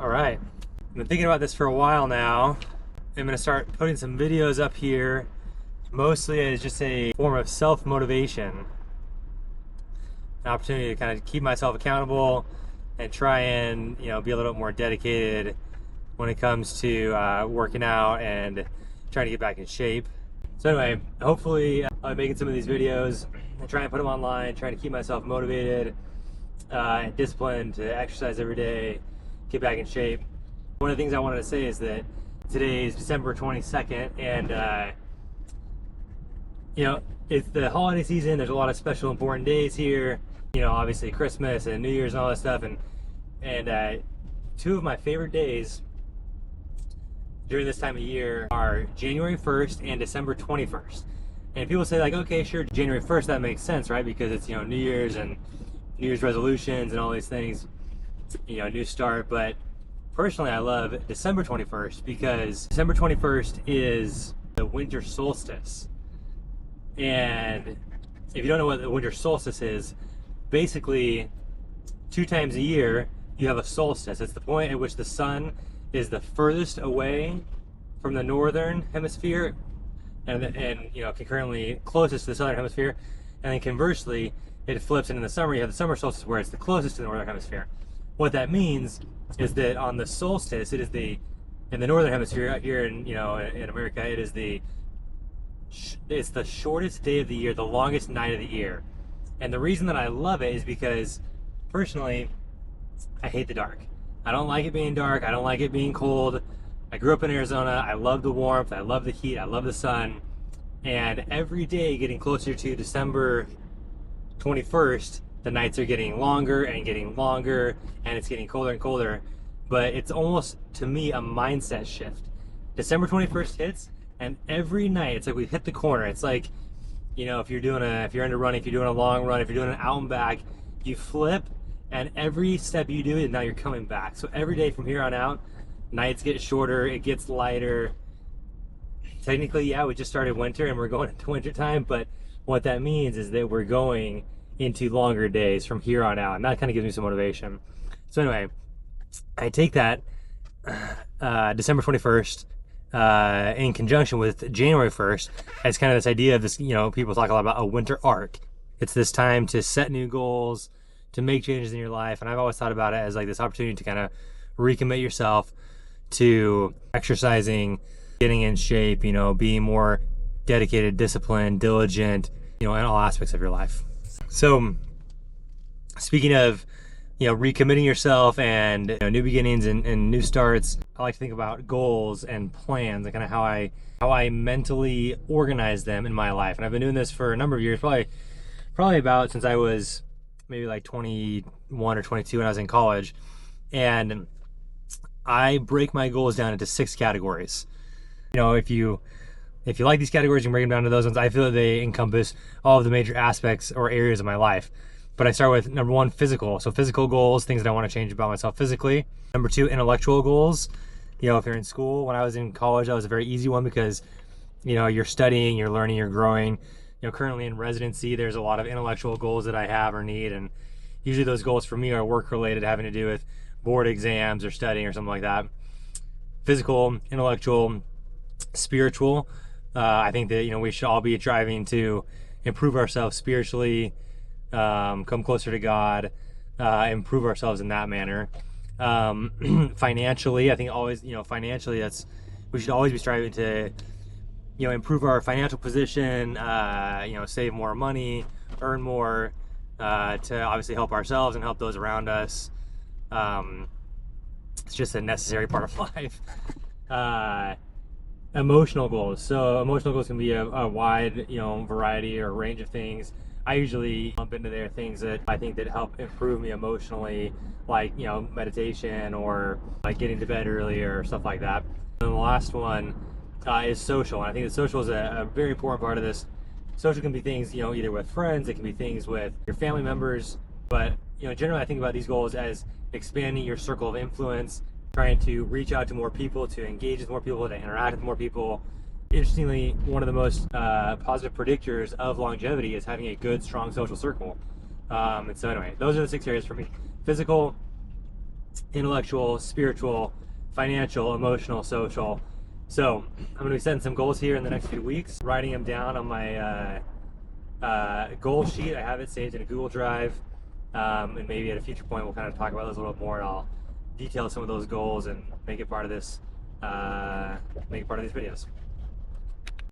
All right, I've been thinking about this for a while now. I'm gonna start putting some videos up here, mostly as just a form of self-motivation, an opportunity to kind of keep myself accountable and try and be a little bit more dedicated when it comes to working out and trying to get back in shape. So anyway, hopefully I'll be making some of these videos and try and put them online, trying to keep myself motivated and disciplined to exercise every day, get back in shape. One of the things I wanted to say is that today is December 22nd, and it's the holiday season. There's a lot of special important days here. Obviously Christmas and New Year's and all that stuff, and two of my favorite days during this time of year are January 1st and December 21st. And people say, like, okay, sure, January 1st, that makes sense, right? Because it's New Year's and New Year's resolutions and all these things, new start. But personally, I love December 21st because December 21st is the winter solstice. And if you don't know what the winter solstice is, basically 2 times a year you have a solstice. It's the point at which the sun is the furthest away from the northern hemisphere and concurrently closest to the southern hemisphere. And then conversely, it flips, and in the summer you have the summer solstice where it's the closest to the northern hemisphere. What that means is that on the solstice, it is in the northern hemisphere here in America, it's the shortest day of the year, the longest night of the year. And the reason that I love it is because personally, I hate the dark. I don't like it being dark. I don't like it being cold. I grew up in Arizona. I love the warmth. I love the heat. I love the sun. And every day getting closer to December 21st, the nights are getting longer and getting longer, and it's getting colder and colder. But it's almost, to me, a mindset shift. December 21st hits, and every night it's like we hit the corner. It's like, if you're into running, if you're doing a long run, if you're doing an out and back, you flip, and every step you do, now you're coming back. So every day from here on out, nights get shorter, it gets lighter. Technically, yeah, we just started winter and we're going into winter time, but what that means is that we're going into longer days from here on out, and that kind of gives me some motivation. So anyway, I take that December 21st in conjunction with January 1st as kind of this idea of this, people talk a lot about a winter arc. It's this time to set new goals, to make changes in your life, and I've always thought about it as like this opportunity to kind of recommit yourself to exercising, getting in shape, being more dedicated, disciplined, diligent, in all aspects of your life. So speaking of, recommitting yourself and new beginnings and new starts, I like to think about goals and plans and kind of how I mentally organize them in my life. And I've been doing this for a number of years, probably about since I was maybe like 21 or 22 when I was in college. And I break my goals down into 6 categories. If you like these categories, you can break them down to those ones. I feel that they encompass all of the major aspects or areas of my life. But I start with number 1, physical. So physical goals, things that I want to change about myself physically. Number 2, intellectual goals. If you're in school, when I was in college, that was a very easy one because, you're studying, you're learning, you're growing. Currently in residency, there's a lot of intellectual goals that I have or need. And usually those goals for me are work related, having to do with board exams or studying or something like that. Physical, intellectual, spiritual. I think that, we should all be striving to improve ourselves spiritually, come closer to God, improve ourselves in that manner. Financially, I think always, financially, we should always be striving to, improve our financial position, save more money, earn more, to obviously help ourselves and help those around us. It's just a necessary part of life. Emotional goals. So emotional goals can be a wide, variety or range of things. I usually bump into there things that I think that help improve me emotionally, like, meditation or like getting to bed earlier or stuff like that. And the last one is social. And I think that social is a very important part of this. Social can be things, either with friends, it can be things with your family members, but, generally I think about these goals as expanding your circle of influence, trying to reach out to more people, to engage with more people, to interact with more people. Interestingly, one of the most positive predictors of longevity is having a good, strong social circle. And so anyway, those are the 6 areas for me. Physical, intellectual, spiritual, financial, emotional, social. So I'm going to be setting some goals here in the next few weeks, writing them down on my goal sheet. I have it saved in a Google Drive, and maybe at a future point we'll kind of talk about those a little bit more, and I'll detail some of those goals and make it part of this, make it part of these videos.